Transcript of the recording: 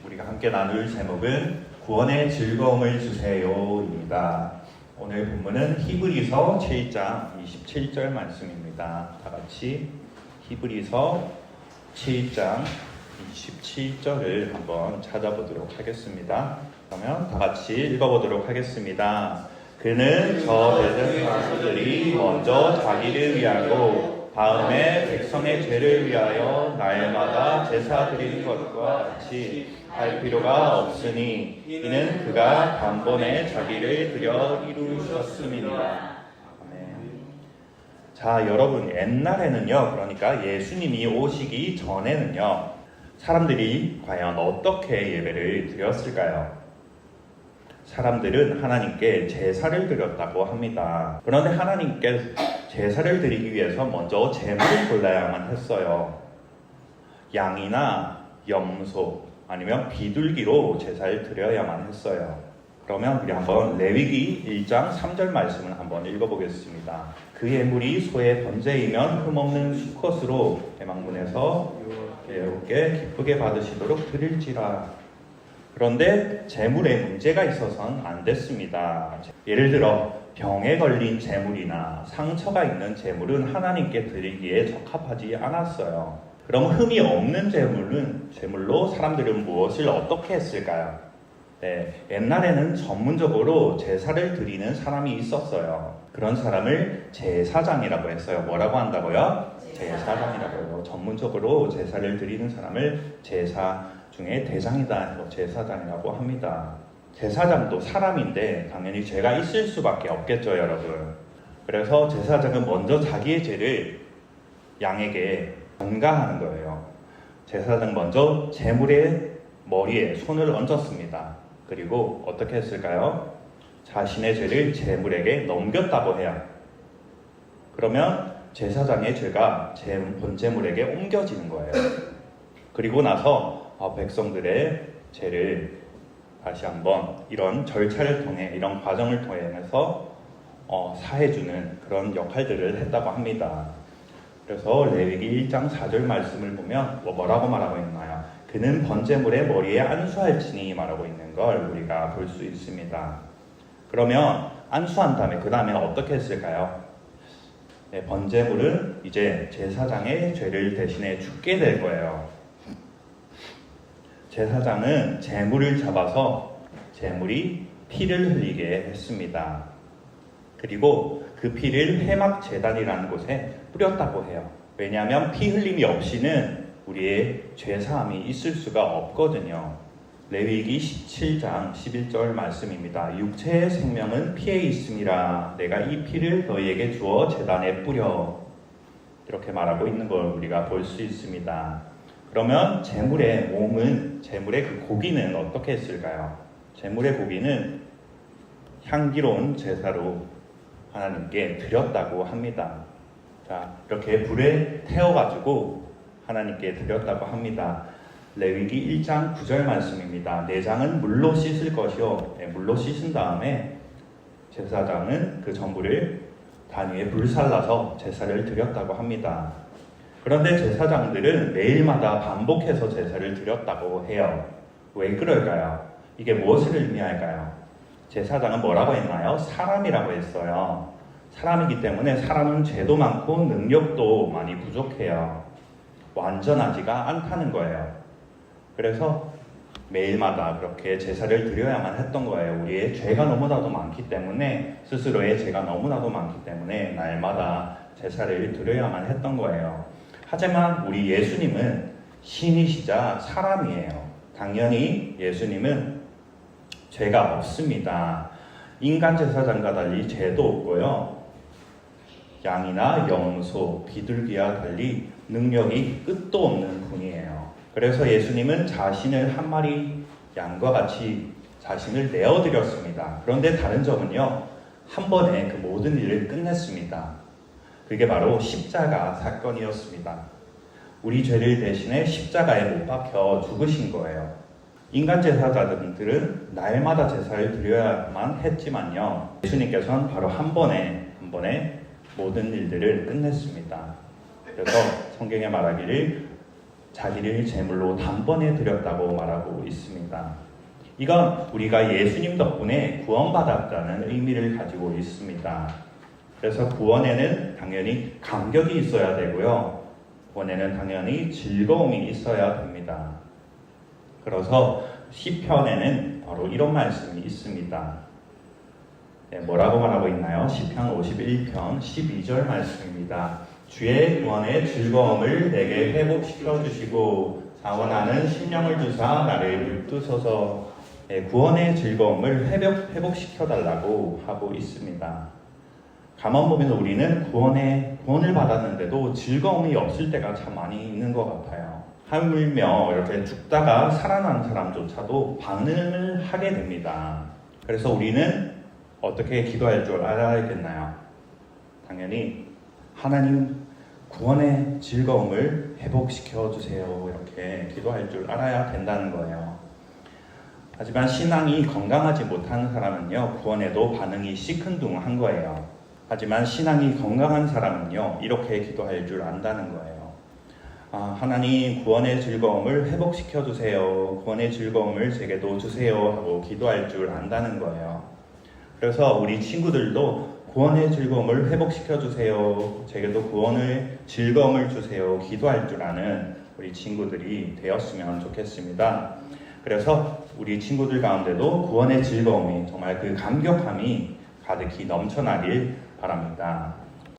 우리가 함께 나눌 제목은 구원의 즐거움을 주세요입니다. 오늘 본문은 히브리서 7장 27절 말씀입니다. 다 같이 히브리서 7장 27절을 한번 찾아보도록 하겠습니다. 그러면 다 같이 읽어보도록 하겠습니다. 그는 저 대전 사람들이 먼저 자기를 위하고 다음에 백성의 죄를 위하여 날마다 제사 드리는 것과 같이 할 필요가 없으니 이는 그가 단번에 자기를 드려 이루셨음이니라. 아멘. 자, 여러분, 옛날에는요, 그러니까 예수님이 오시기 전에는요, 사람들이 과연 어떻게 예배를 드렸을까요? 사람들은 하나님께 제사를 드렸다고 합니다. 그런데 하나님께 제사를 드리기 위해서 먼저 제물을 골라야만 했어요. 양이나 염소 아니면 비둘기로 제사를 드려야만 했어요. 그러면 우리 한번 레위기 1장 3절 말씀을 한번 읽어보겠습니다. 그 예물이 소의 번제이면 흠없는 수컷으로 대망문에서 여호와께 기쁘게 받으시도록 드릴지라. 그런데 제물에 문제가 있어서는 안 됐습니다. 예를 들어 병에 걸린 제물이나 상처가 있는 제물은 하나님께 드리기에 적합하지 않았어요. 그럼 흠이 없는 제물로 사람들은 무엇을 어떻게 했을까요? 네, 옛날에는 전문적으로 제사를 드리는 사람이 있었어요. 그런 사람을 제사장이라고 했어요. 뭐라고 한다고요? 제사장이라고요. 전문적으로 제사를 드리는 사람을 제사 중에 대장이다, 제사장이라고 합니다. 제사장도 사람인데 당연히 죄가 있을 수밖에 없겠죠, 여러분. 그래서 제사장은 먼저 자기의 죄를 양에게 전가하는 거예요. 제사장 먼저 제물의 머리에 손을 얹었습니다. 그리고 어떻게 했을까요? 자신의 죄를 제물에게 넘겼다고 해요. 그러면 제사장의 죄가 본제물에게 옮겨지는 거예요. 그리고 나서 백성들의 죄를 다시 한번 이런 절차를 통해, 이런 과정을 통해서 사해주는 그런 역할들을 했다고 합니다. 그래서 레위기 1장 4절 말씀을 보면 뭐라고 말하고 있나요? 그는 번제물의 머리에 안수할지니 말하고 있는 걸 우리가 볼 수 있습니다. 그러면 안수한 다음에 그 다음에 어떻게 했을까요? 네, 번제물은 이제 제사장의 죄를 대신해 죽게 될 거예요. 제사장은 제물을 잡아서 제물이 피를 흘리게 했습니다. 그리고 그 피를 회막 제단이라는 곳에 뿌렸다고 해요. 왜냐하면 피 흘림이 없이는 우리의 죄사함이 있을 수가 없거든요. 레위기 17장 11절 말씀입니다. 육체의 생명은 피에 있음이라 내가 이 피를 너희에게 주어 제단에 뿌려. 이렇게 말하고 있는 걸 우리가 볼 수 있습니다. 그러면 제물의 그 고기는 어떻게 했을까요? 제물의 고기는 향기로운 제사로 하나님께 드렸다고 합니다. 자, 이렇게 불에 태워가지고 하나님께 드렸다고 합니다. 레위기 1장 9절 말씀입니다. 내장은 물로 씻을 것이요. 물로 씻은 다음에 제사장은 그 전부를 단 위에 불살라서 제사를 드렸다고 합니다. 그런데 제사장들은 매일마다 반복해서 제사를 드렸다고 해요. 왜 그럴까요? 이게 무엇을 의미할까요? 제사장은 뭐라고 했나요? 사람이라고 했어요. 사람이기 때문에 사람은 죄도 많고 능력도 많이 부족해요. 완전하지가 않다는 거예요. 그래서 매일마다 그렇게 제사를 드려야만 했던 거예요. 우리의 죄가 너무나도 많기 때문에, 스스로의 죄가 너무나도 많기 때문에 날마다 제사를 드려야만 했던 거예요. 하지만 우리 예수님은 신이시자 사람이에요. 당연히 예수님은 죄가 없습니다. 인간 제사장과 달리 죄도 없고요. 양이나 염소, 비둘기와 달리 능력이 끝도 없는 분이에요. 그래서 예수님은 자신을 한 마리 양과 같이 자신을 내어드렸습니다. 그런데 다른 점은요, 한 번에 그 모든 일을 끝냈습니다. 그게 바로 십자가 사건이었습니다. 우리 죄를 대신해 십자가에 못 박혀 죽으신 거예요. 인간 제사장들은 날마다 제사를 드려야만 했지만요, 예수님께서는 바로 한 번에 모든 일들을 끝냈습니다. 그래서 성경에 말하기를 자기를 제물로 단번에 드렸다고 말하고 있습니다. 이건 우리가 예수님 덕분에 구원받았다는 의미를 가지고 있습니다. 그래서 구원에는 당연히 감격이 있어야 되고요. 구원에는 당연히 즐거움이 있어야 됩니다. 그래서 시편에는 바로 이런 말씀이 있습니다. 네, 뭐라고 말하고 있나요? 시편 51편 12절 말씀입니다. 주의 구원의 즐거움을 내게 회복시켜 주시고 자원하는 심령을 주사 나를 붙드소서. 네, 구원의 즐거움을 회복시켜 달라고 하고 있습니다. 가만 보면 우리는 구원을 받았는데도 즐거움이 없을 때가 참 많이 있는 것 같아요. 하물며 이렇게 죽다가 살아난 사람조차도 반응을 하게 됩니다. 그래서 우리는 어떻게 기도할 줄 알아야겠나요? 당연히 하나님 구원의 즐거움을 회복시켜 주세요. 이렇게 기도할 줄 알아야 된다는 거예요. 하지만 신앙이 건강하지 못한 사람은요, 구원에도 반응이 시큰둥한 거예요. 하지만 신앙이 건강한 사람은요, 이렇게 기도할 줄 안다는 거예요. 하나님 구원의 즐거움을 회복시켜 주세요. 구원의 즐거움을 제게도 주세요. 하고 기도할 줄 안다는 거예요. 그래서 우리 친구들도 구원의 즐거움을 회복시켜 주세요. 제게도 구원의 즐거움을 주세요. 기도할 줄 아는 우리 친구들이 되었으면 좋겠습니다. 그래서 우리 친구들 가운데도 구원의 즐거움이 정말 그 감격함이 가득히 넘쳐나길 바랍니다.